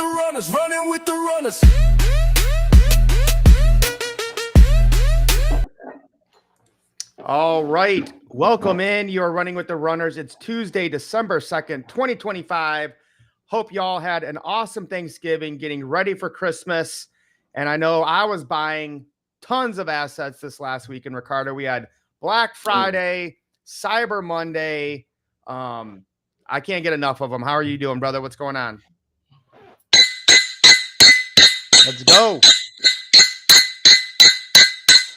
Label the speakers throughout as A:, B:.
A: runners, running with the runners.
B: All right. Welcome in. You are running with the runners. It's Tuesday, December 2nd, 2025. Hope y'all had an awesome Thanksgiving, getting ready for Christmas. And I know I was buying tons of assets this last week in Ricardo. We had Black Friday, Cyber Monday. I can't get enough of them. How are you doing, brother? What's going on? Let's go.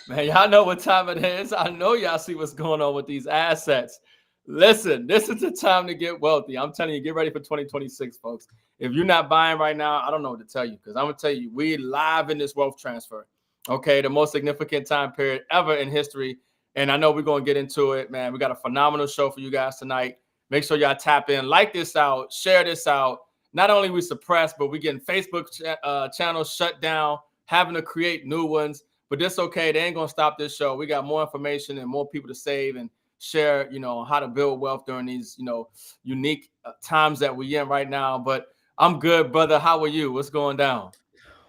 C: Man, y'all know what time it is. I know y'all see what's going on with these assets. Listen, this is the time to get wealthy. I'm telling you, get ready for 2026, folks. If you're not buying right now, I don't know what to tell you, because I'm going to tell you, we live in this wealth transfer. Okay, the most significant time period ever in history. And I know we're going to get into it, man. We got a phenomenal show for you guys tonight. Make sure y'all tap in, like this out, share this out. Not only we suppressed, but we getting Facebook channels shut down, having to create new ones. But that's okay. They ain't going to stop this show. We got more information and more people to save and share, how to build wealth during these, unique times that we're in right now. But I'm good, brother. How are you? What's going down?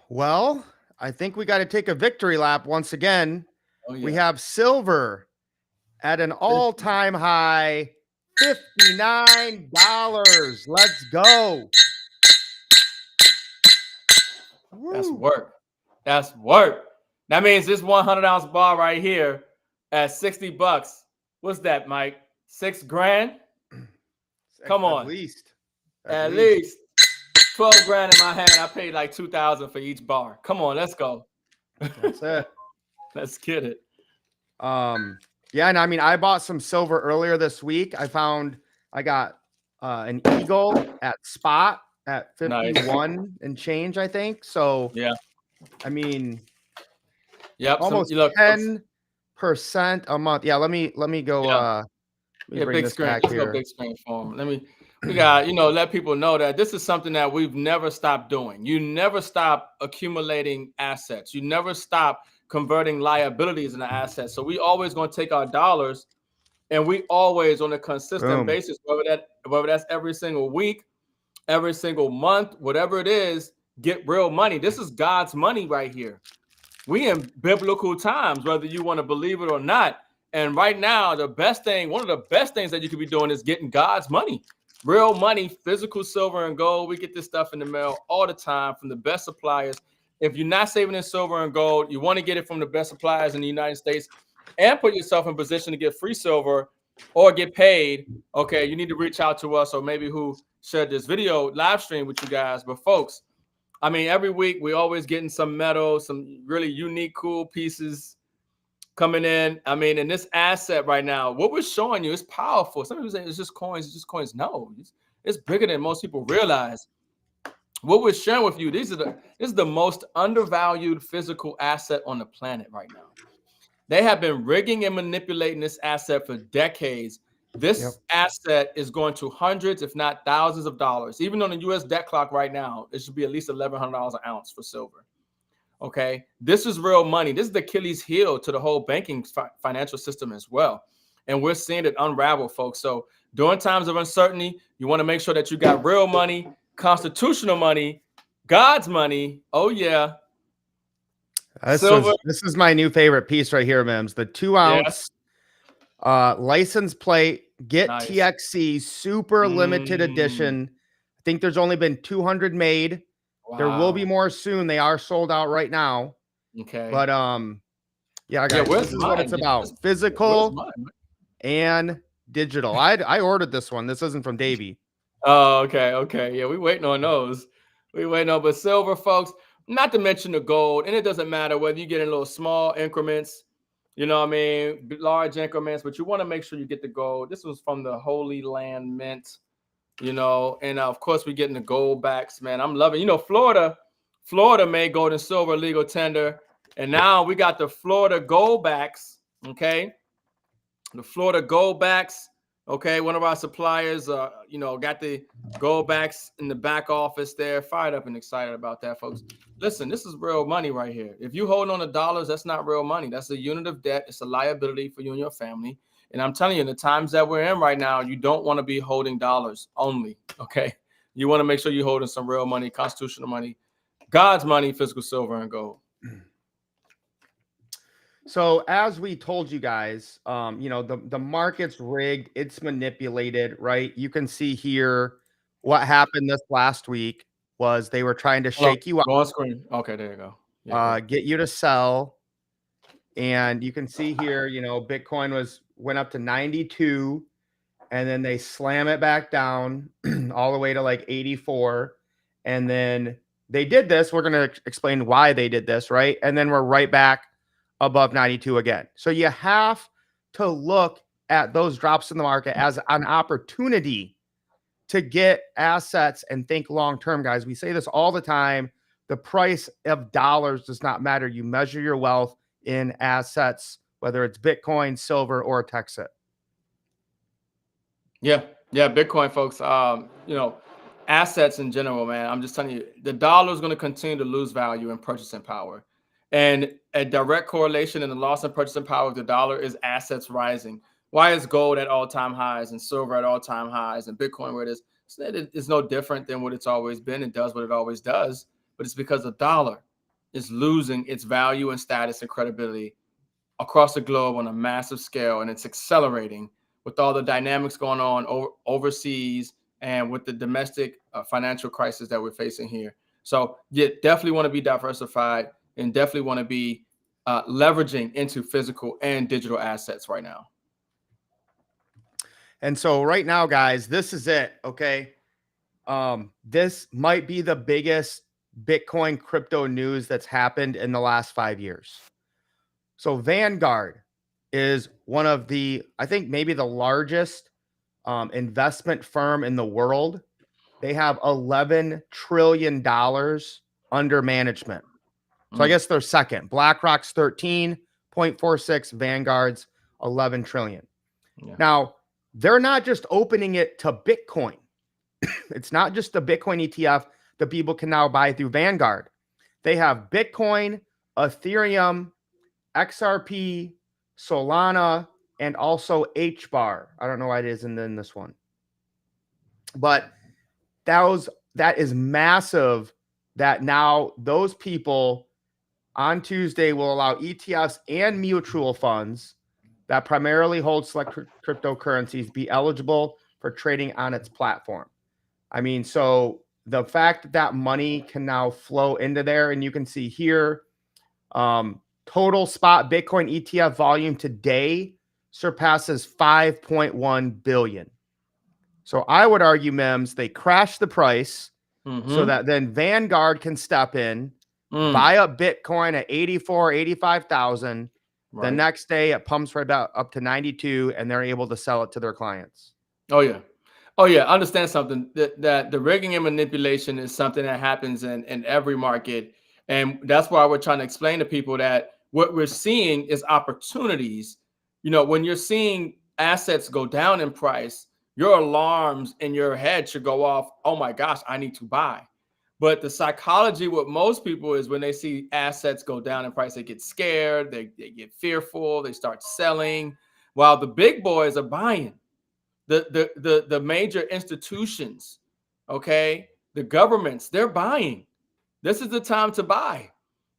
B: Well, I think we got to take a victory lap once again.
C: Oh, yeah.
B: We have silver at an all-time high, $59. Let's go.
C: That's work. That's work. That means this 100-ounce bar right here at $60. What's that, Mike? $6 grand? Come on. At least 12 grand in my hand. I paid like $2,000 for each bar. Come on, let's go.
B: That's it.
C: Let's get it.
B: Yeah, and I mean, I bought some silver earlier this week. I got an Eagle at spot at 51 nice. And change, I think. So
C: yeah,
B: I mean,
C: yep,
B: almost 10% a month. Yeah, let me go.
C: Yeah. Big screen. Let's go big screen for them. We got, let people know that this is something that we've never stopped doing. You never stop accumulating assets. You never stop converting liabilities into assets. So we always going to take our dollars, and we always on a consistent basis, whether that's every single week, every single month, whatever it is, get real money. This is God's money right here. We in biblical times, whether you want to believe it or not. And right now, one of the best things that you could be doing is getting God's money. Real money, physical silver and gold. We get this stuff in the mail all the time from the best suppliers. If you're not saving in silver and gold, you want to get it from the best suppliers in the United States and put yourself in position to get free silver or get paid. Okay, you need to reach out to us, or maybe who shared this video live stream with you guys. But folks, I mean, every week we always getting some metal, some really unique, cool pieces coming in. I mean, in this asset right now, what we're showing you is powerful. Some people say it's just coins. No, it's bigger than most people realize. What we're sharing with you, this is the most undervalued physical asset on the planet right now. They have been rigging and manipulating this asset for decades. This asset is going to hundreds, if not thousands of dollars. Even on the U.S. debt clock right now, it should be at least $1,100 an ounce for silver. Okay, this is real money. This is the Achilles heel to the whole banking financial system as well. And we're seeing it unravel, folks. So during times of uncertainty, you want to make sure that you got real money, constitutional money, God's money. Oh, yeah.
B: This is my new favorite piece right here, M.I.M.S. The 2-ounce license plate, get nice. TXC, super limited edition. I think there's only been 200 made. Wow. There will be more soon. They are sold out right now.
C: Okay.
B: But yeah, guys, this is what it's about. Physical and digital. I ordered this one. This isn't from Davey.
C: Oh, okay. Yeah, we waiting on those. But silver, folks, not to mention the gold. And it doesn't matter whether you get in little small increments, large increments, but you want to make sure you get the gold. This was from the Holy Land Mint. And of course we're getting the gold backs, man. I'm loving, Florida made gold and silver legal tender. And now we got the Florida gold backs. Okay. The Florida gold backs. Okay. One of our suppliers, got the gold backs in the back office there. Fired up and excited about that, folks. Listen, this is real money right here. If you holding on to dollars, that's not real money. That's a unit of debt. It's a liability for you and your family. And I'm telling you, in the times that we're in right now, you don't want to be holding dollars only, okay? You want to make sure you're holding some real money, constitutional money, God's money, physical silver and gold.
B: So as we told you guys, the market's rigged, it's manipulated, right? You can see here what happened this last week was they were trying to shake you up.
C: Go on screen. Okay, there you go.
B: Yeah, get you to sell. And you can see here, Bitcoin went up to 92, and then they slam it back down all the way to like 84. And then they did this. We're going to explain why they did this, right? And then we're right back above 92 again. So you have to look at those drops in the market as an opportunity to get assets and think long-term, guys. We say this all the time. The price of dollars does not matter. You measure your wealth in assets, whether it's Bitcoin, silver, or Texas.
C: Yeah. Bitcoin, folks. Assets in general, man. I'm just telling you, the dollar is going to continue to lose value in purchasing power. And a direct correlation in the loss in purchasing power of the dollar is assets rising. Why is gold at all-time highs and silver at all-time highs and Bitcoin where it is? It's no different than what it's always been. It does what it always does, but it's because the dollar is losing its value and status and credibility across the globe on a massive scale, and it's accelerating with all the dynamics going on overseas and with the domestic financial crisis that we're facing here. So you definitely want to be diversified and definitely want to be leveraging into physical and digital assets right now.
B: And so right now, guys, this is it. Okay. This might be the biggest Bitcoin crypto news that's happened in the last 5 years. So Vanguard is one of I think maybe the largest investment firm in the world. They have $11 trillion under management. So I guess they're second. BlackRock's 13.46, Vanguard's 11 trillion. Yeah. Now, they're not just opening it to Bitcoin. It's not just the Bitcoin ETF that people can now buy through Vanguard. They have Bitcoin, Ethereum, XRP, Solana, and also HBAR. I don't know why it isn't in this one. But that is massive that now those people on Tuesday will allow ETFs and mutual funds that primarily hold select cryptocurrencies be eligible for trading on its platform. I mean, so the fact that money can now flow into there, and you can see here, total spot Bitcoin ETF volume today surpasses 5.1 billion. So I would argue, M.I.M.S, they crashed the price so that then Vanguard can step in, buy up Bitcoin at 84, 85,000. Right. The next day it pumps right up to 92 and they're able to sell it to their clients.
C: Oh yeah. Understand something that the rigging and manipulation is something that happens in every market. And that's why we're trying to explain to people that what we're seeing is opportunities. When you're seeing assets go down in price, your alarms in your head should go off. Oh my gosh, I need to buy. But the psychology with most people is when they see assets go down in price, they get scared, they get fearful, they start selling, while the big boys are buying. The major institutions, okay, the governments, they're buying. This is the time to buy.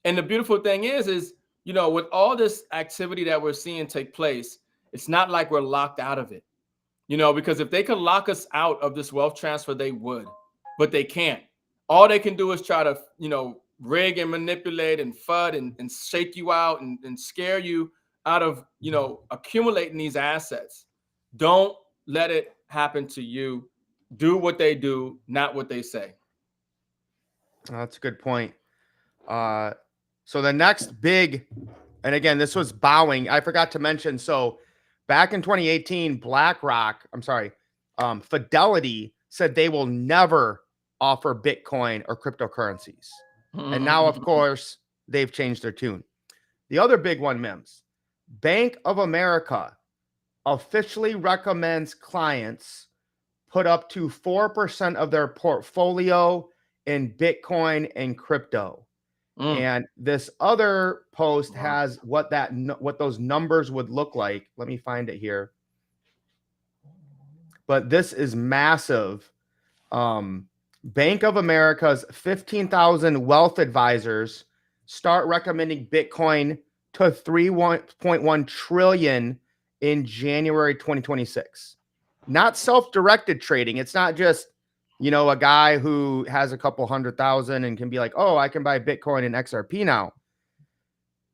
C: And the beautiful thing is, with all this activity that we're seeing take place, it's not like we're locked out of it. Because if they could lock us out of this wealth transfer, they would, but they can't. All they can do is try to, rig and manipulate and FUD and shake you out and scare you out of, accumulating these assets. Don't let it happen to you. Do what they do, not what they say.
B: That's a good point. So the next big, and again, this was bowing. I forgot to mention. So back in 2018, Fidelity said they will never offer Bitcoin or cryptocurrencies. And now, of course, they've changed their tune. The other big one, M.I.M.S, Bank of America officially recommends clients put up to 4% of their portfolio in Bitcoin and crypto. And this other post has what those numbers would look like. Let me find it here. But this is massive. Bank of America's 15,000 wealth advisors start recommending Bitcoin to 3.1 trillion in January 2026. Not self-directed trading. It's not just, a guy who has a couple 100,000 and can be like, oh, I can buy Bitcoin and XRP now.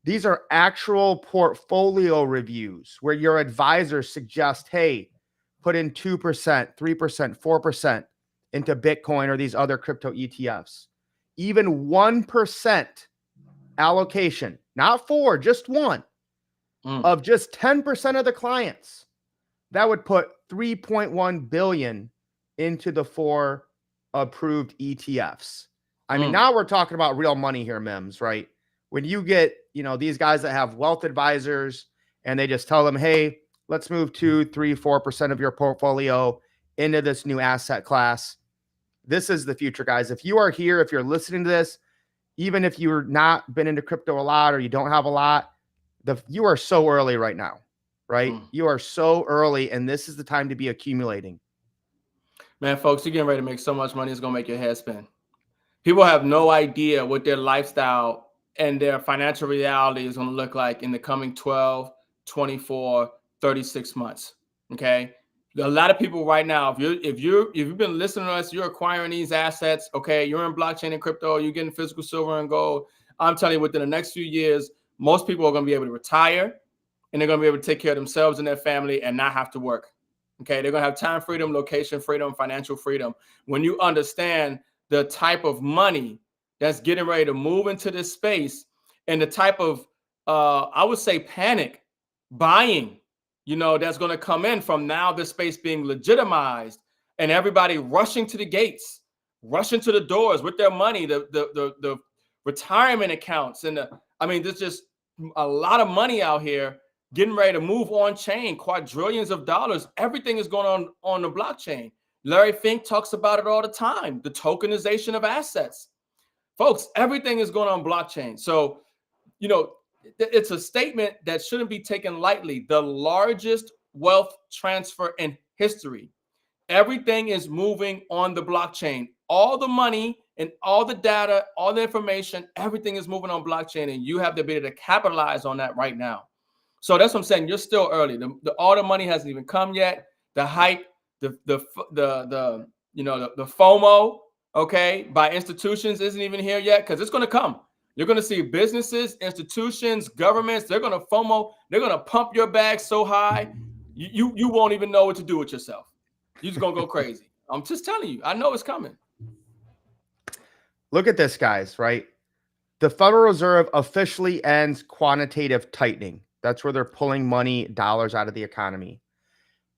B: These are actual portfolio reviews where your advisors suggest, hey, put in 2%, 3%, 4% into Bitcoin or these other crypto ETFs. Even 1% allocation, not 4, just 1, of just 10% of the clients, that would put 3.1 billion into the 4 approved ETFs. I mean, now we're talking about real money here, M.I.M.S, right? When you get, these guys that have wealth advisors and they just tell them, hey, let's move 2, 3, 4% of your portfolio into this new asset class. This is the future, guys. If you are here, if you're listening to this, even if you're not been into crypto a lot or you don't have a lot, you are so early right now, right? You are so early, and this is the time to be accumulating.
C: Man, folks, you're getting ready to make so much money, it's going to make your head spin. People have no idea what their lifestyle and their financial reality is going to look like in the coming 12, 24, 36 months. Okay. A lot of people right now, if you've been listening to us, you're acquiring these assets. Okay. You're in blockchain and crypto, you're getting physical silver and gold. I'm telling you, within the next few years, most people are going to be able to retire and they're going to be able to take care of themselves and their family and not have to work. Okay. They're going to have time freedom, location freedom, financial freedom. When you understand the type of money that's getting ready to move into this space and the type of, I would say, panic buying, that's going to come in from now this space being legitimized and everybody rushing to the gates, rushing to the doors with their money, the retirement accounts. And there's just a lot of money out here getting ready to move on chain, quadrillions of dollars. Everything is going on the blockchain. Larry Fink talks about it all the time, the tokenization of assets. Folks, everything is going on blockchain. So, it's a statement that shouldn't be taken lightly. The largest wealth transfer in history. Everything is moving on the blockchain. All the money and all the data, all the information, everything is moving on blockchain, and you have the ability to capitalize on that right now. So that's what I'm saying. You're still early. All the money hasn't even come yet. The hype, the FOMO, okay, by institutions isn't even here yet, because it's going to come. You're going to see businesses, institutions, governments. They're going to FOMO. They're going to pump your bag so high, you won't even know what to do with yourself. You're just going to go crazy. I'm just telling you. I know it's coming.
B: Look at this, guys, right? The Federal Reserve officially ends quantitative tightening. That's where they're pulling money, dollars out of the economy.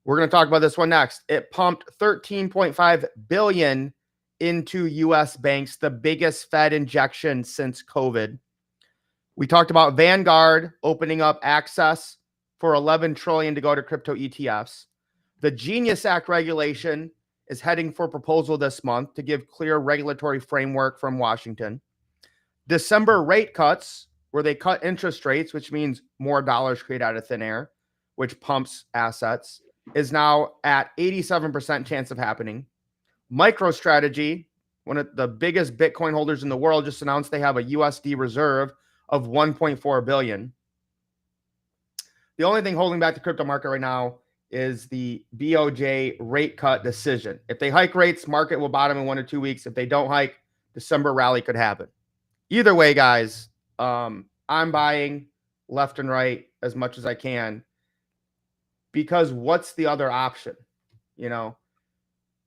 B: We're going to talk about this one next. It pumped $13.5 billion into U.S. banks, the biggest Fed injection since COVID. We talked about Vanguard opening up access for $11 trillion to go to crypto ETFs. The Genius Act regulation is heading for proposal this month to give clear regulatory framework from Washington. December rate cuts, where they cut interest rates, which means more dollars create out of thin air, which pumps assets, is now at 87% chance of happening. MicroStrategy, one of the biggest Bitcoin holders in the world, just announced they have a USD reserve of 1.4 billion. The only thing holding back the crypto market right now is the BOJ rate cut decision. If they hike rates, market will bottom in 1 or 2 weeks. If they don't hike, December rally could happen. Either way, guys, I'm buying left and right as much as I can, because what's the other option?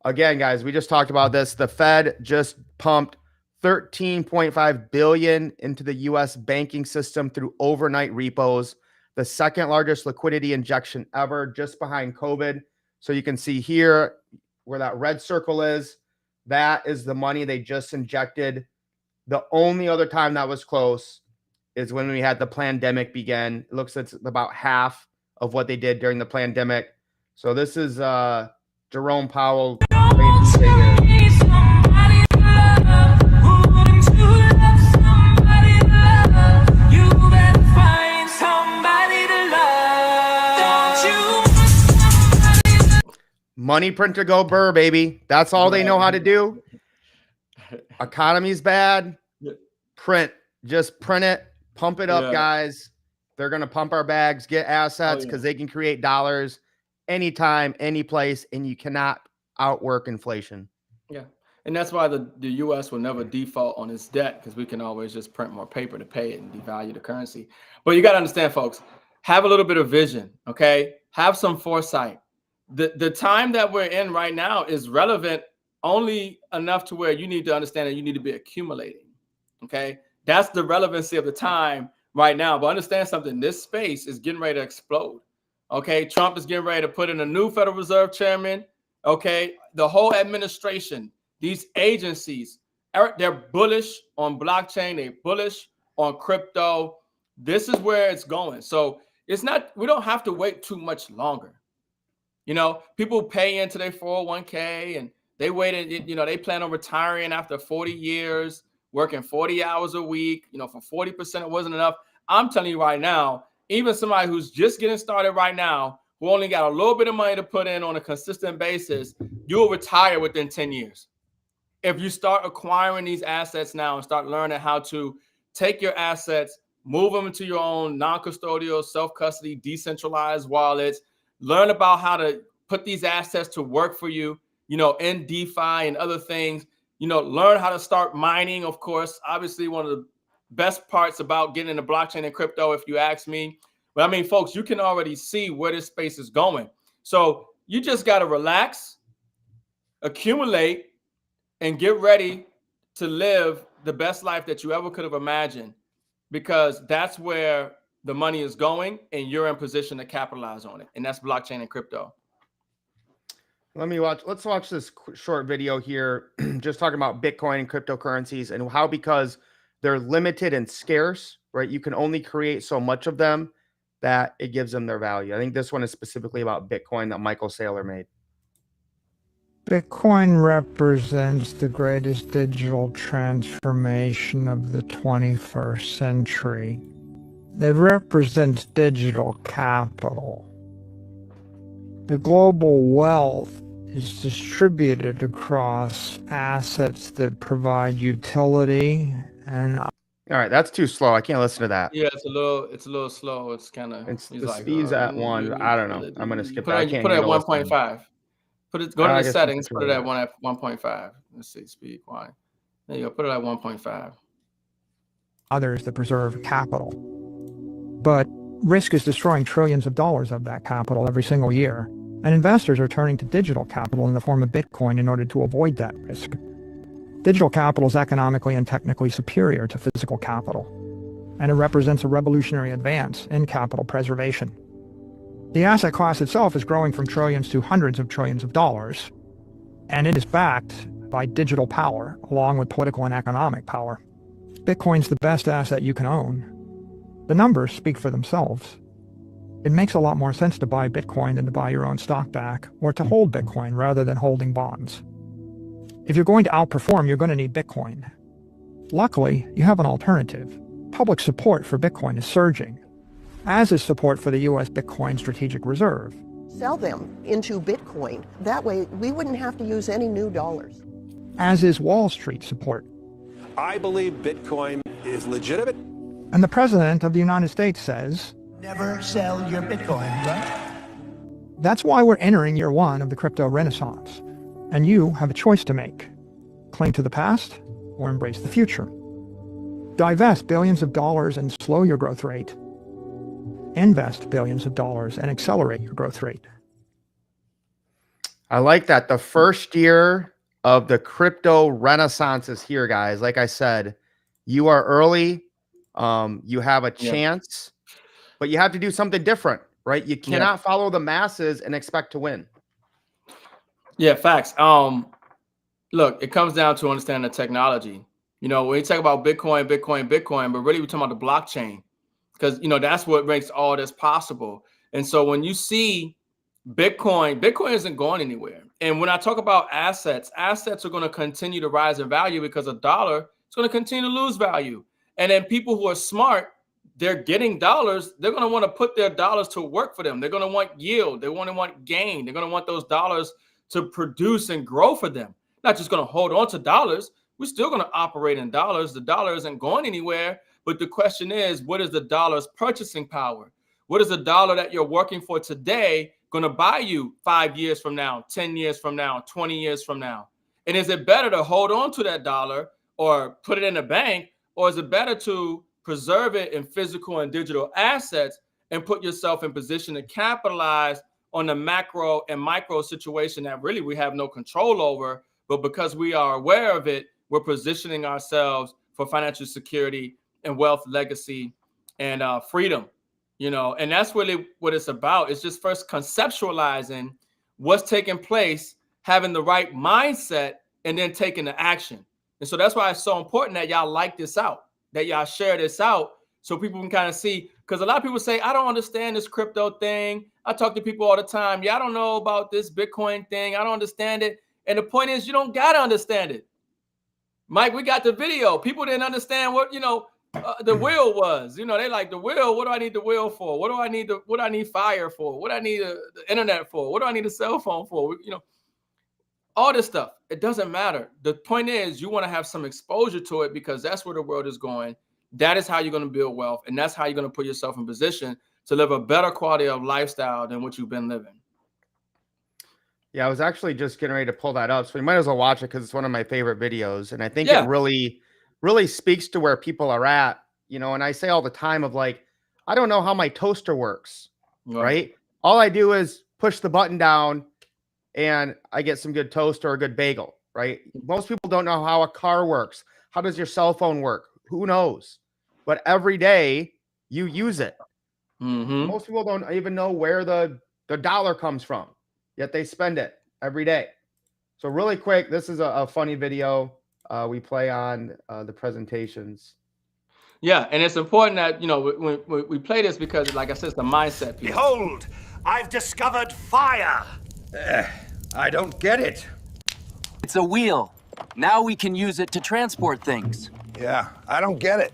B: Again, guys, we just talked about this. The Fed just pumped $13.5 billion into the U.S. banking system through overnight repos, the second largest liquidity injection ever, just behind COVID. So you can see here where that red circle is. That is the money they just injected. The only other time that was close is when we had the pandemic begin. It looks like it's about half of what they did during the pandemic. So this is Jerome Powell. Money printer go burr, baby. That's all they know how to do. Economy's bad. Just print it, pump it up, guys. They're going to pump our bags, get assets because they can create dollars anytime, any place, and you cannot outwork inflation.
C: Yeah. And that's why the U.S. will never default on its debt, because we can always just print more paper to pay it and devalue the currency. But you got to understand, folks, have a little bit of vision, okay? Have some foresight. The time that we're in right now is relevant only enough to where you need to understand that you need to be accumulating, okay? That's the relevancy of the time right now. But understand something, this space is getting ready to explode, okay? Trump is getting ready to put in a new Federal Reserve chairman, okay? The whole administration, these agencies, they're bullish on blockchain. They're bullish on crypto. This is where it's going. So it's not, we don't have to wait too much longer. You know, people pay into their 401k and they waited, you know, they plan on retiring after 40 years, working 40 hours a week. You know, for 40% it wasn't enough. I'm telling you right now, even somebody who's just getting started right now, who only got a little bit of money to put in on a consistent basis, you'll retire within 10 years. If you start acquiring these assets now and start learning how to take your assets, move them into your own non-custodial, self-custody, decentralized wallets, learn about how to put these assets to work for you, you know, in DeFi and other things, you know, learn how to start mining, of course. Obviously, one of the best parts about getting into blockchain and crypto, if you ask me. But I mean, folks, you can already see where this space is going. So you just got to relax, accumulate, and get ready to live the best life that you ever could have imagined, because that's where the money is going and you're in position to capitalize on it. And that's blockchain and crypto.
B: Let's watch this short video here, just talking about Bitcoin and cryptocurrencies and how, because they're limited and scarce, right? You can only create so much of them that it gives them their value. I think this one is specifically about Bitcoin that Michael Saylor made.
D: Bitcoin represents the greatest digital transformation of the 21st century. It represents digital capital. The global wealth is distributed across assets that provide utility and...
B: All right, that's too slow. I can't listen to that.
C: Yeah, it's a little slow. It's kind of...
B: The speed's at 1. I don't know. I'm going to skip that. I can't
C: put it at 1.5. Go to the settings, put it at 1.5. Let's see, speed quiet. There you go, put it at 1.5.
D: Others that preserve capital. But risk is destroying trillions of dollars of that capital every single year. And investors are turning to digital capital in the form of Bitcoin in order to avoid that risk. Digital capital is economically and technically superior to physical capital. And it represents a revolutionary advance in capital preservation. The asset class itself is growing from trillions to hundreds of trillions of dollars, and it is backed by digital power along with political and economic power. Bitcoin's the best asset you can own. The numbers speak for themselves. It makes a lot more sense to buy Bitcoin than to buy your own stock back, or to hold Bitcoin rather than holding bonds. If you're going to outperform, you're going to need Bitcoin. Luckily, you have an alternative. Public support for Bitcoin is surging, as is support for the U.S. Bitcoin Strategic Reserve.
E: Sell them into Bitcoin. That way, we wouldn't have to use any new dollars.
D: As is Wall Street support.
F: I believe Bitcoin is legitimate.
D: And the President of the United States says,
G: never sell your Bitcoin, right?
D: That's why we're entering year 1 of the crypto renaissance. And you have a choice to make. Cling to the past or embrace the future. Divest billions of dollars and slow your growth rate. Invest billions of dollars and accelerate your growth rate.
B: I like that. The first year of the crypto renaissance is here, guys. Like I said, you are early. You have a chance, but you have to do something different, right? You cannot follow the masses and expect to win.
C: Yeah, facts. Look, it comes down to understanding the technology. You know, when you talk about Bitcoin, but really we're talking about the blockchain. Because, you know, that's what makes all this possible. And so when you see Bitcoin isn't going anywhere. And when I talk about assets are going to continue to rise in value because a dollar is going to continue to lose value. And then people who are smart, they're getting dollars. They're going to want to put their dollars to work for them. They're going to want yield. They want to want gain. They're going to want those dollars to produce and grow for them. Not just going to hold on to dollars, we're still going to operate in dollars. The dollar isn't going anywhere. But the question is, what is the dollar's purchasing power? What is the dollar that you're working for today going to buy you 5 years from now, 10 years from now, 20 years from now? And is it better to hold on to that dollar or put it in a bank, or is it better to preserve it in physical and digital assets and put yourself in position to capitalize on the macro and micro situation that really we have no control over, but because we are aware of it, we're positioning ourselves for financial security and wealth, legacy, and freedom, and that's really what it's about. It's just first conceptualizing what's taking place, having the right mindset, and then taking the action. And so that's why it's so important that y'all like this out, that y'all share this out, so people can kind of see, because a lot of people say, I don't understand this crypto thing. I talk to people all the time. Yeah, I don't know about this Bitcoin thing. I don't understand it. And the point is, you don't got to understand it. Mike, we got the video. People didn't understand what, the wheel was. They like, the wheel, what do I need the wheel for? What do I need fire for? What do I need the internet for? What do I need a cell phone for? All this stuff. It doesn't matter. The point is, you want to have some exposure to it, because that's where the world is going. That is how you're going to build wealth. And that's how you're going to put yourself in position to live a better quality of lifestyle than what you've been living.
B: Yeah, I was actually just getting ready to pull that up. So we might as well watch it because it's one of my favorite videos. And I think it really, really speaks to where people are at, and I say all the time of like, I don't know how my toaster works, right? All I do is push the button down and I get some good toast or a good bagel, right? Most people don't know how a car works. How does your cell phone work? Who knows? But every day you use it. Most people don't even know where the dollar comes from, yet they spend it every day. So really quick, this is a funny video we play on the presentations.
C: Yeah, and it's important that, we play this because, like I said, it's the mindset piece.
G: Behold, I've discovered fire.
H: I don't get it.
I: It's a wheel. Now we can use it to transport things.
H: Yeah, I don't get it.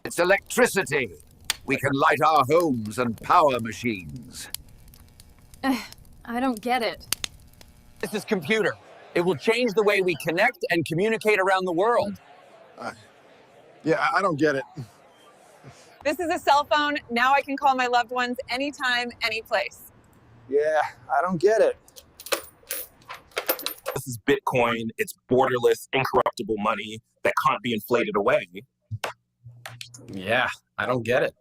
J: It's electricity. We can light our homes and power machines.
K: I don't get it.
I: This is computer. It will change the way we connect and communicate around the world.
H: Yeah, I don't get it.
L: This is a cell phone. Now I can call my loved ones anytime, any place.
H: Yeah, I don't get it.
M: This is Bitcoin. It's borderless, incorruptible money that can't be inflated away.
H: Yeah, I don't get it.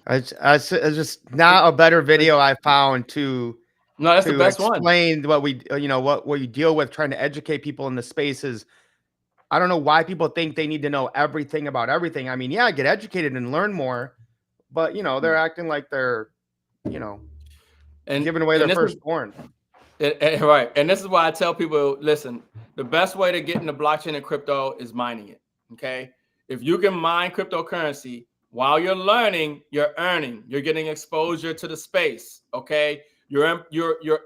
B: It's just not a better video I found to
C: that's the best
B: explain what we what you deal with trying to educate people in the spaces. I don't know why people think they need to know everything about everything. I mean, yeah, get educated and learn more, but they're acting like they're and giving away their firstborn.
C: Right. And this is why I tell people, listen, the best way to get into blockchain and crypto is mining it. Okay. If you can mine cryptocurrency while you're learning, you're earning, you're getting exposure to the space. Okay. You're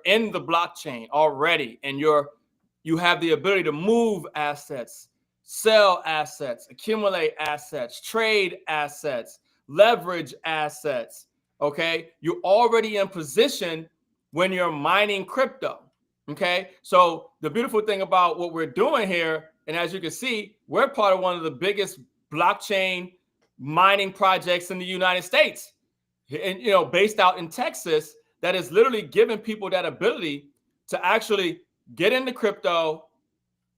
C: in the blockchain already, and you have the ability to move assets, sell assets, accumulate assets, trade assets, leverage assets. Okay. You're already in position when you're mining crypto. Okay. So the beautiful thing about what we're doing here, and as you can see, we're part of one of the biggest blockchain mining projects in the United States, and based out in Texas, that is literally giving people that ability to actually get into crypto.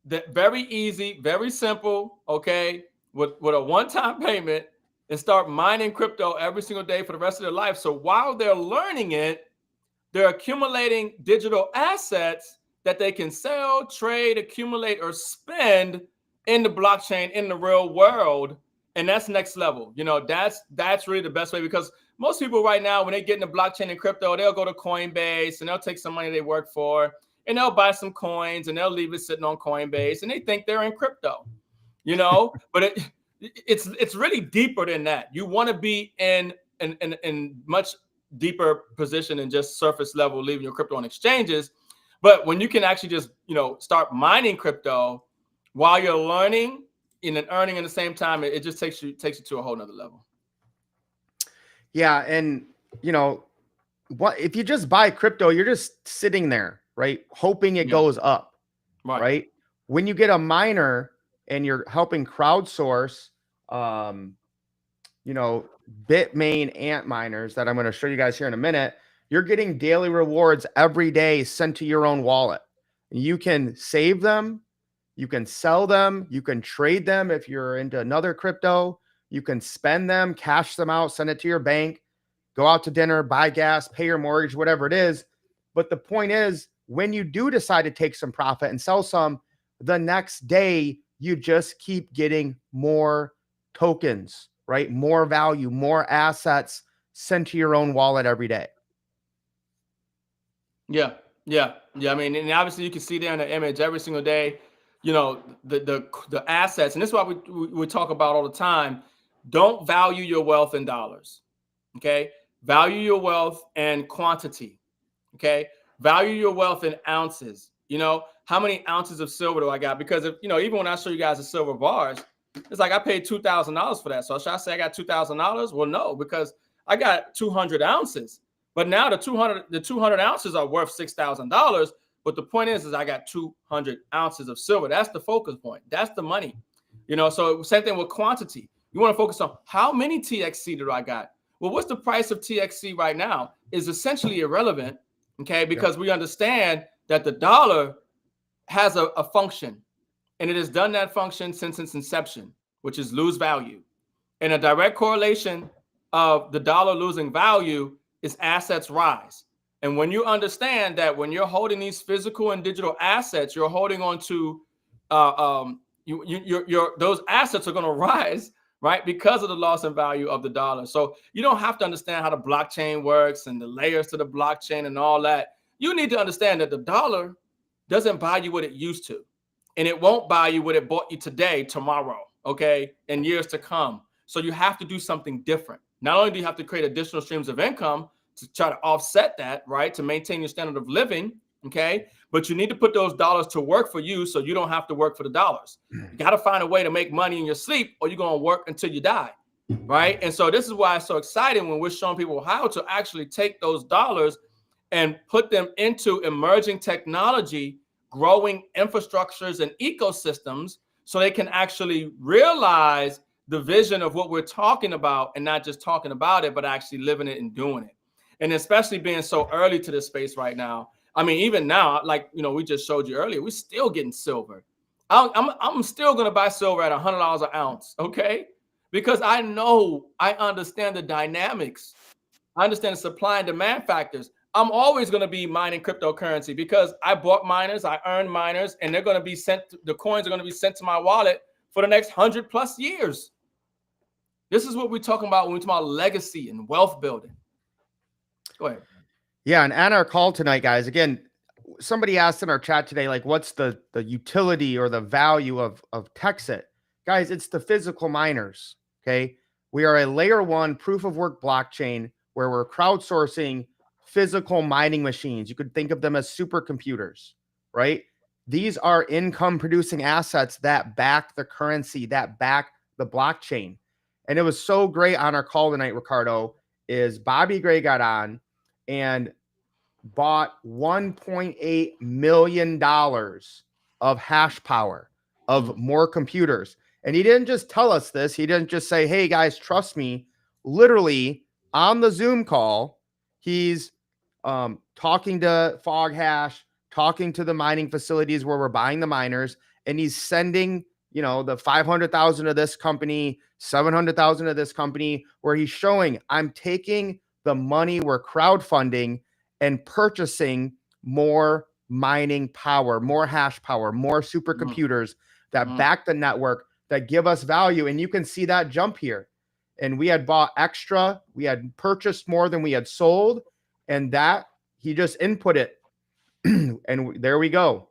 C: That very easy, very simple, okay, with a one-time payment, and start mining crypto every single day for the rest of their life. So while they're learning it, they're accumulating digital assets that they can sell, trade, accumulate, or spend in the blockchain in the real world. And that's next level. That's really the best way, because most people right now, when they get into blockchain and crypto, they'll go to Coinbase and they'll take some money they work for and they'll buy some coins and they'll leave it sitting on Coinbase and they think they're in crypto, but it's really deeper than that. You want to be in much deeper position than just surface level, leaving your crypto on exchanges. But when you can actually just, start mining crypto while you're learning and earning at the same time, it just takes you to a whole nother level.
B: Yeah. And, what if you just buy crypto, you're just sitting there, right? Hoping it goes up, right? When you get a miner and you're helping crowdsource, you know, Bitmain ant miners that I'm going to show you guys here in a minute, you're getting daily rewards every day sent to your own wallet. You can save them, you can sell them, you can trade them if you're into another crypto, you can spend them, cash them out, send it to your bank, go out to dinner, buy gas, pay your mortgage, whatever it is. But the point is, when you do decide to take some profit and sell some, the next day, you just keep getting more tokens, right? More value, more assets sent to your own wallet every day.
C: Yeah. I mean, and obviously you can see there in the image every single day, you know, the assets. And this is why we talk about all the time. Don't value your wealth in dollars. Okay. Value your wealth in quantity. Okay. Value your wealth in ounces. You know, how many ounces of silver do I got? Because if, you know, even when I show you guys the silver bars, it's like I paid $2,000 for that. So should I say I got $2,000? Well, no, because I got 200 ounces. But now the 200 ounces are worth $6,000. But the point is I got 200 ounces of silver. That's the focus point. That's the money. You know, so same thing with quantity. You want to focus on how many TXC do I got? Well, what's the price of TXC right now is essentially irrelevant, okay? Because we understand that the dollar has a function, and it has done that function since its inception, which is lose value. And a direct correlation of the dollar losing value is assets rise. And when you understand that when you're holding these physical and digital assets, you're holding on to those assets are going to rise, right? Because of the loss in value of the dollar. So you don't have to understand how the blockchain works and the layers to the blockchain and all that. You need to understand that the dollar doesn't buy you what it used to, and it won't buy you what it bought you today, tomorrow, okay, and years to come. So you have to do something different. Not only do you have to create additional streams of income to try to offset that, right, to maintain your standard of living, okay, but you need to put those dollars to work for you so you don't have to work for the dollars. You got to find a way to make money in your sleep, or you're going to work until you die, right? And so this is why it's so exciting when we're showing people how to actually take those dollars and put them into emerging technology, growing infrastructures and ecosystems, so they can actually realize the vision of what we're talking about, and not just talking about it, but actually living it and doing it. And especially being so early to this space right now. I mean, even now, like, you know, we just showed you earlier, we're still getting silver. I'm still going to buy silver at $100 an ounce, okay? Because I understand the dynamics. I understand the supply and demand factors. I'm always going to be mining cryptocurrency because I bought miners, I earned miners, and they're going to be sent, the coins are going to be sent to my wallet for the next 100+ years. This is what we're talking about when we talk about legacy and wealth building. Go ahead.
B: Yeah, and on our call tonight, guys, again, somebody asked in our chat today, like, what's the utility or the value of Texit? Guys, it's the physical miners, okay? We are a layer 1 proof of work blockchain where we're crowdsourcing physical mining machines. You could think of them as supercomputers, right? These are income producing assets that back the currency, that back the blockchain. And it was so great on our call tonight, Ricardo, is Bobby Gray got on and bought $1.8 million of hash power, of more computers. And he didn't just tell us this. He didn't just say, hey, guys, trust me. Literally on the Zoom call, he's talking to FogHash, talking to the mining facilities where we're buying the miners, and he's sending, you know, the 500,000 of this company, 700,000 of this company, where he's showing I'm taking the money we're crowdfunding and purchasing more mining power, more hash power, more supercomputers that back the network, that give us value. And you can see that jump here. And we had bought extra, we had purchased more than we had sold, and that he just input it. And there we go.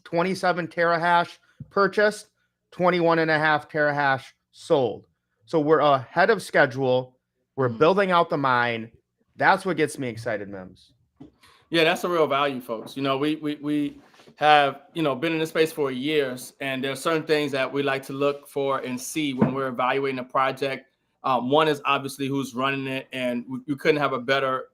B: 27 terahash purchased, 21.5 terahash sold. So we're ahead of schedule. We're building out the mine. That's what gets me excited, M.I.M.S.
C: Yeah, that's a real value, folks. You know, we have, you know, been in this space for years, and there are certain things that we like to look for and see when we're evaluating a project. One is obviously who's running it, and you couldn't have a better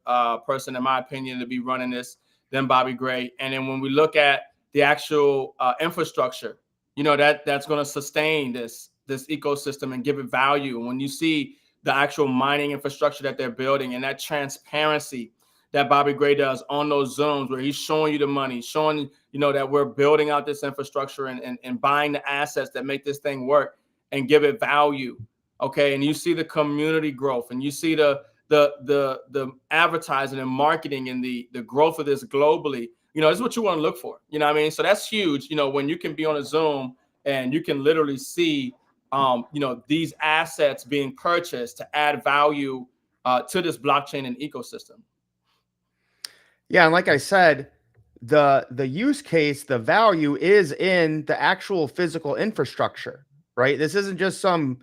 C: person, in my opinion, to be running this than Bobby Gray. And then when we look at the actual infrastructure, you know, that's going to sustain this ecosystem and give it value. When you see the actual mining infrastructure that they're building and that transparency that Bobby Gray does on those Zooms, where he's showing you the money, showing, you know, that we're building out this infrastructure and buying the assets that make this thing work and give it value. Okay. And you see the community growth, and you see the advertising and marketing and the growth of this globally. You know, this is what you want to look for. You know what I mean? So that's huge. You know, when you can be on a Zoom and you can literally see, you know, these assets being purchased to add value to this blockchain and ecosystem.
B: Yeah, and like I said, the use case, the value is in the actual physical infrastructure, right? This isn't just some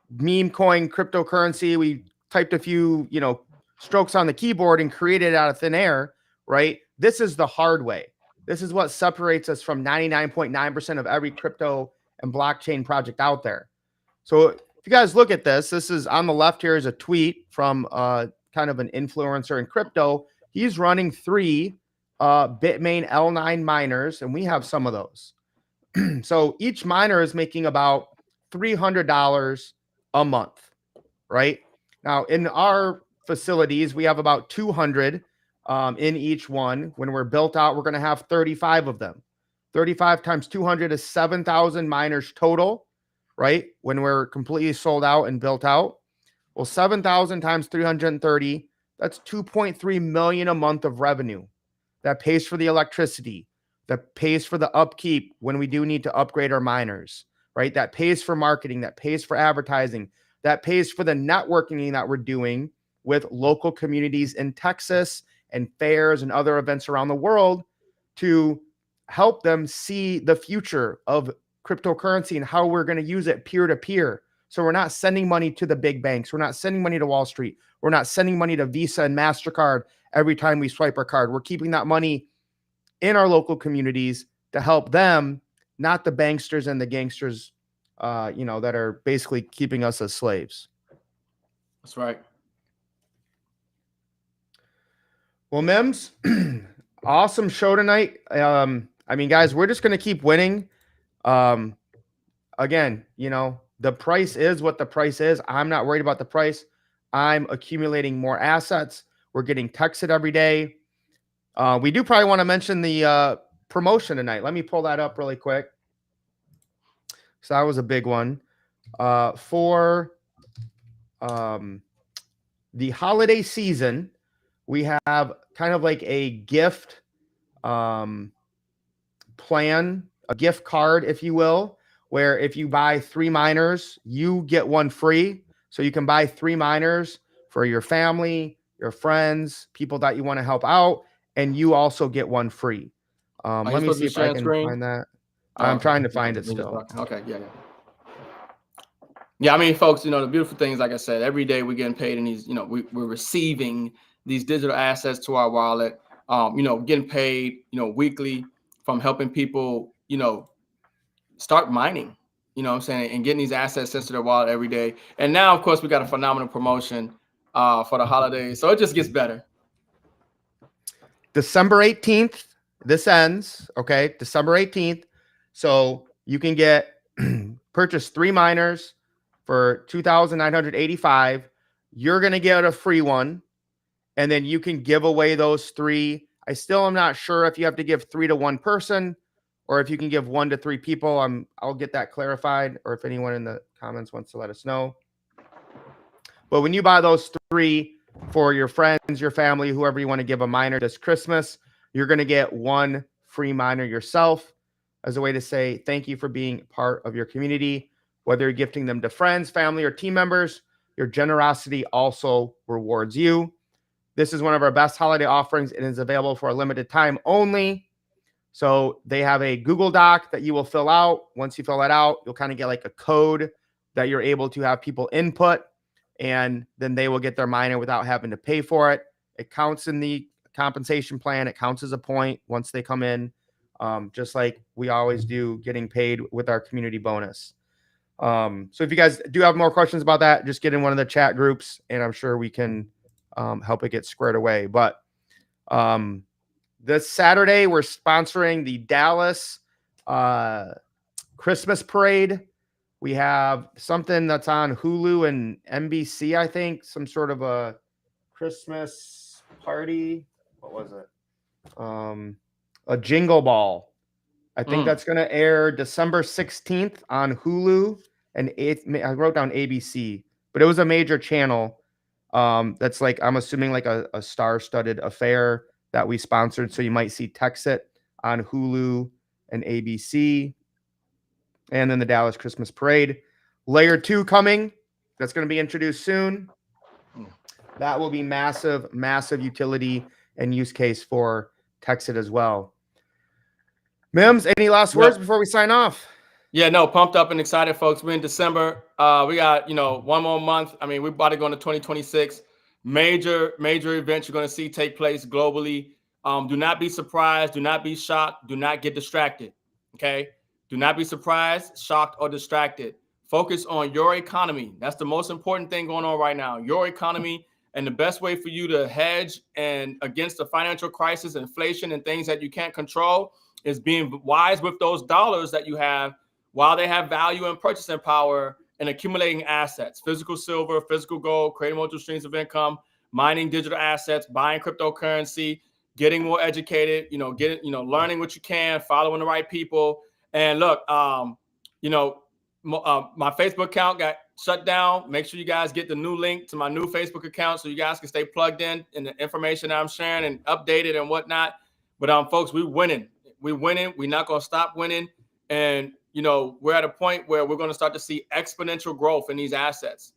B: meme coin cryptocurrency. We typed a few, you know, strokes on the keyboard and created it out of thin air, right? This is the hard way. This is what separates us from 99.9% of every crypto and blockchain project out there. So if you guys look at this, this is on the left here is a tweet from kind of an influencer in crypto. He's running 3 Bitmain L9 miners, and we have some of those. So each miner is making about $300 a month, right? Now, in our facilities, we have about 200 in each one. When we're built out, we're going to have 35 of them. 35 times 200 is 7,000 miners total, right? When we're completely sold out and built out. Well, 7,000 times 330, that's 2.3 million a month of revenue. That pays for the electricity, that pays for the upkeep when we do need to upgrade our miners, right? That pays for marketing, that pays for advertising, that pays for the networking that we're doing with local communities in Texas and fairs and other events around the world to help them see the future of cryptocurrency and how we're going to use it peer to peer. So we're not sending money to the big banks. We're not sending money to Wall Street. We're not sending money to Visa and MasterCard every time we swipe our card. We're keeping that money in our local communities to help them, not the banksters and the gangsters, you know, that are basically keeping us as slaves.
C: That's right.
B: Well, M.I.M.S, awesome show tonight. I mean, guys, we're just going to keep winning. Again, you know, the price is what the price is. I'm not worried about the price. I'm accumulating more assets. We're getting texted every day. We do probably want to mention the promotion tonight. Let me pull that up really quick. So that was a big one. For the holiday season, we have kind of like a gift plan, a gift card, if you will, where if you buy 3 miners, you get 1 free. So you can buy 3 miners for your family, your friends, people that you want to help out, and you also get 1 free. Let me see if I can find that. I'm trying to find it still.
C: Okay, yeah. Yeah, I mean, folks, you know, the beautiful things, like I said, every day we're getting paid in these, you know, we're receiving these digital assets to our wallet, you know, getting paid, you know, weekly from helping people, you know, start mining, you know what I'm saying, and getting these assets into their wallet every day. And now, of course, we got a phenomenal promotion for the holidays. So it just gets better.
B: December 18th, this ends, okay? December 18th. So you can get purchase 3 miners for $2,985. You're going to get a free one, and then you can give away those 3. I still am not sure if you have to give 3 to 1 person or if you can give 1 to 3 people. I'll get that clarified, or if anyone in the comments wants to let us know. But when you buy those 3 for your friends, your family, whoever you want to give a miner this Christmas, you're going to get 1 free miner yourself as a way to say thank you for being part of your community. Whether you're gifting them to friends, family, or team members, your generosity also rewards you. This is one of our best holiday offerings. It is available for a limited time only. So they have a Google Doc that you will fill out. Once you fill that out, you'll kind of get like a code that you're able to have people input, and then they will get their miner without having to pay for it. It counts in the compensation plan. It counts as a point once they come in, just like we always do, getting paid with our community bonus. So if you guys do have more questions about that, just get in one of the chat groups, and I'm sure we can help it get squared away. But this Saturday, we're sponsoring the Dallas Christmas parade. We have something that's on Hulu and NBC, I think, some sort of a Christmas party. What was it? A Jingle Ball. I think that's going to air December 16th on Hulu and 8th. I wrote down ABC, but it was a major channel. That's like, I'm assuming like a star-studded affair that we sponsored. So you might see Texit on Hulu and ABC. And then the Dallas Christmas Parade. Layer 2 coming. That's going to be introduced soon. That will be massive, massive utility and use case for Texit as well. M.I.M.S, any last words before we sign off?
C: Yeah, no, pumped up and excited, folks. We're in December. We got, one more month. I mean, we're about to go into 2026. Major events you're going to see take place globally. Do not be surprised. Do not be shocked. Do not get distracted. Okay? Do not be surprised, shocked, or distracted. Focus on your economy. That's the most important thing going on right now. Your economy. And the best way for you to hedge and against the financial crisis, inflation, and things that you can't control is being wise with those dollars that you have while they have value and purchasing power, and accumulating assets, physical silver, physical gold, creating multiple streams of income, mining digital assets, buying cryptocurrency, getting more educated, learning what you can, following the right people. And look, my Facebook account got shut down. Make sure you guys get the new link to my new Facebook account so you guys can stay plugged in the information that I'm sharing and updated and whatnot. But folks, we're winning. We're winning. We're not going to stop winning. And we're at a point where we're going to start to see exponential growth in these assets.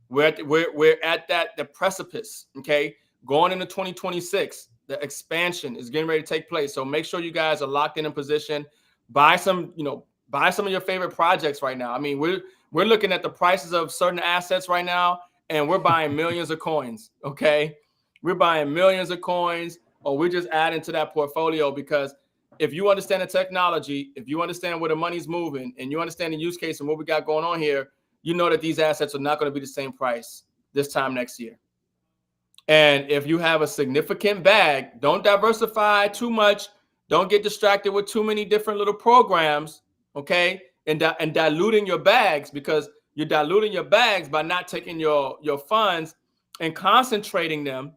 C: We're at the precipice. Okay, going into 2026, the expansion is getting ready to take place. So make sure you guys are locked in position. Buy some of your favorite projects right now. I mean, we're looking at the prices of certain assets right now, and we're buying millions of coins. Okay, we're buying millions of coins, or we're just adding to that portfolio because if you understand the technology, if you understand where the money's moving, and you understand the use case and what we got going on here, you know that these assets are not going to be the same price this time next year. And if you have a significant bag, don't diversify too much. Don't get distracted with too many different little programs, okay? And diluting your bags, because you're diluting your bags by not taking your funds and concentrating them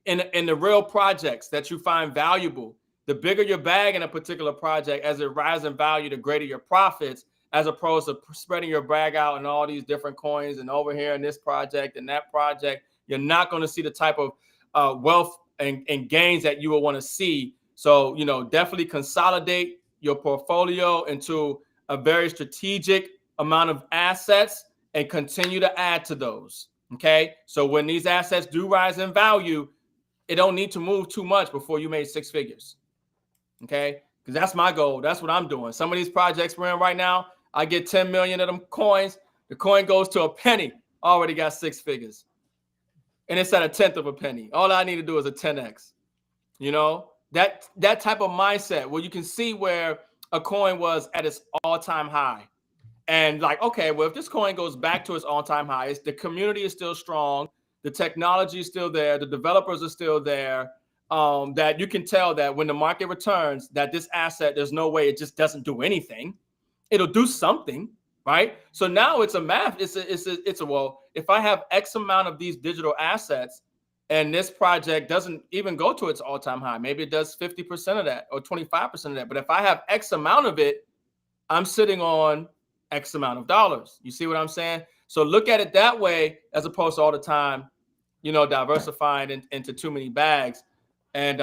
C: in the real projects that you find valuable. The bigger your bag in a particular project, as it rises in value, the greater your profits, as opposed to spreading your bag out in all these different coins and over here in this project and that project. You're not going to see the type of wealth and gains that you will want to see. So, definitely consolidate your portfolio into a very strategic amount of assets and continue to add to those. Okay. So when these assets do rise in value, it don't need to move too much before you made six figures. Okay, because that's my goal. That's what I'm doing. Some of these projects we're in right now, I get 10 million of them coins. The coin goes to a penny. Already got six figures. And it's at a tenth of a penny. All I need to do is a 10x. That type of mindset where you can see where a coin was at its all-time high. And like, okay, well, if this coin goes back to its all-time high, the community is still strong. The technology is still there. The developers are still there. That you can tell that when the market returns, that this asset, there's no way it just doesn't do anything. It'll do something, right? So now it's a math. It's a well, if I have X amount of these digital assets and this project doesn't even go to its all-time high, maybe it does 50% of that or 25% of that. But if I have X amount of it, I'm sitting on X amount of dollars. You see what I'm saying? So look at it that way, as opposed to all the time, diversifying into too many bags. And,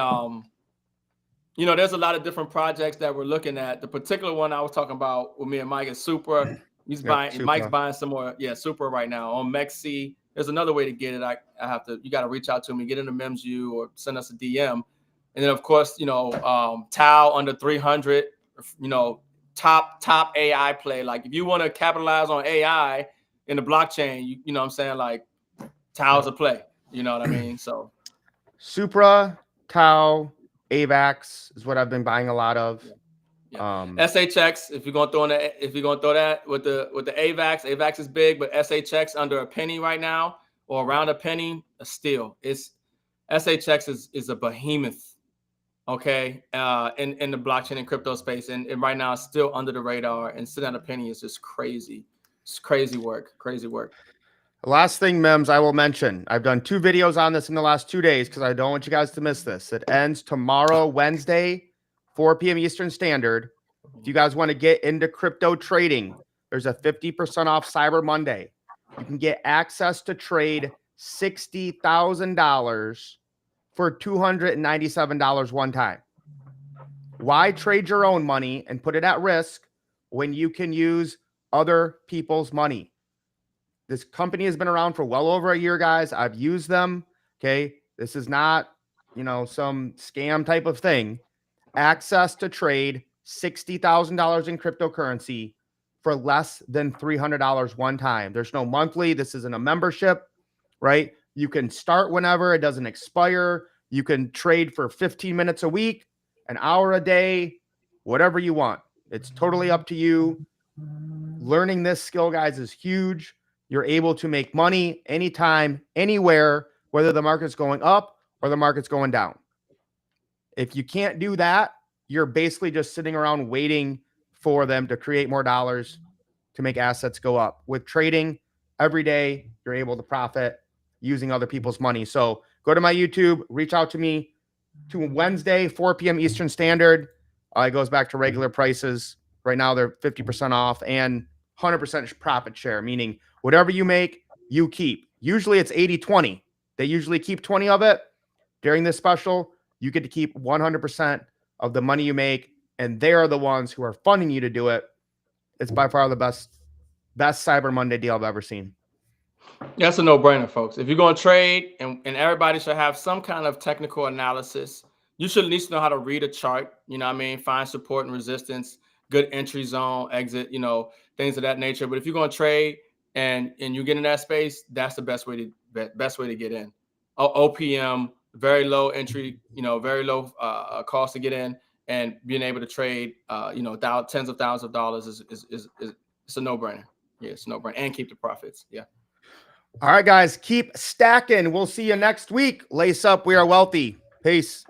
C: there's a lot of different projects that we're looking at. The particular one I was talking about with me and Mike is Supra. Mike's buying some more. Yeah, Supra right now on MEXC. There's another way to get it. You got to reach out to me, get into M.I.M.S or send us a DM. And then, of course, Tau under 300, top AI play. Like if you want to capitalize on AI in the blockchain, you know what I'm saying? Like Tau's a play. You know what I mean? So
B: Supra, Tau, AVAX is what I've been buying a lot of.
C: Yeah. SHX, if you're gonna throw that with the AVAX is big, but SHX under a penny right now or around a penny, a steal. SHX is a behemoth, okay, in the blockchain and crypto space, and right now it's still under the radar, and sitting at a penny is just crazy. It's crazy work.
B: Last thing, M.I.M.S, I will mention. I've done 2 videos on this in the last 2 days because I don't want you guys to miss this. It ends tomorrow, Wednesday, 4 p.m. Eastern Standard. If you guys want to get into crypto trading, there's a 50% off Cyber Monday. You can get access to trade $60,000 for $297 one time. Why trade your own money and put it at risk when you can use other people's money? This company has been around for well over a year, guys. I've used them. Okay. This is not, some scam type of thing. Access to trade $60,000 in cryptocurrency for less than $300 one time. There's no monthly. This isn't a membership, right? You can start whenever. It doesn't expire. You can trade for 15 minutes a week, an hour a day, whatever you want. It's totally up to you. Learning this skill, guys, is huge. You're able to make money anytime, anywhere, whether the market's going up or the market's going down. If you can't do that, you're basically just sitting around waiting for them to create more dollars to make assets go up. With trading, every day you're able to profit using other people's money. So go to my YouTube, reach out to me to Wednesday, 4 p.m. Eastern Standard. It goes back to regular prices. Right now they're 50% off and 100% profit share, meaning whatever you make, you keep. Usually it's 80-20. They usually keep 20 of it. During this special, you get to keep 100% of the money you make, and they are the ones who are funding you to do it. It's by far the best Cyber Monday deal I've ever seen.
C: That's a no-brainer, folks. If you're going to trade, and everybody should have some kind of technical analysis, you should at least know how to read a chart, find support and resistance, good entry zone, exit, things of that nature. But if you're going to trade and you get in that space, that's the best way to get in. OPM, very low entry, very low cost to get in, and being able to trade, tens of thousands of dollars is it's a no-brainer. Yeah, it's a no-brainer, and keep the profits. Yeah.
B: All right, guys, keep stacking. We'll see you next week. Lace up. We are wealthy. Peace.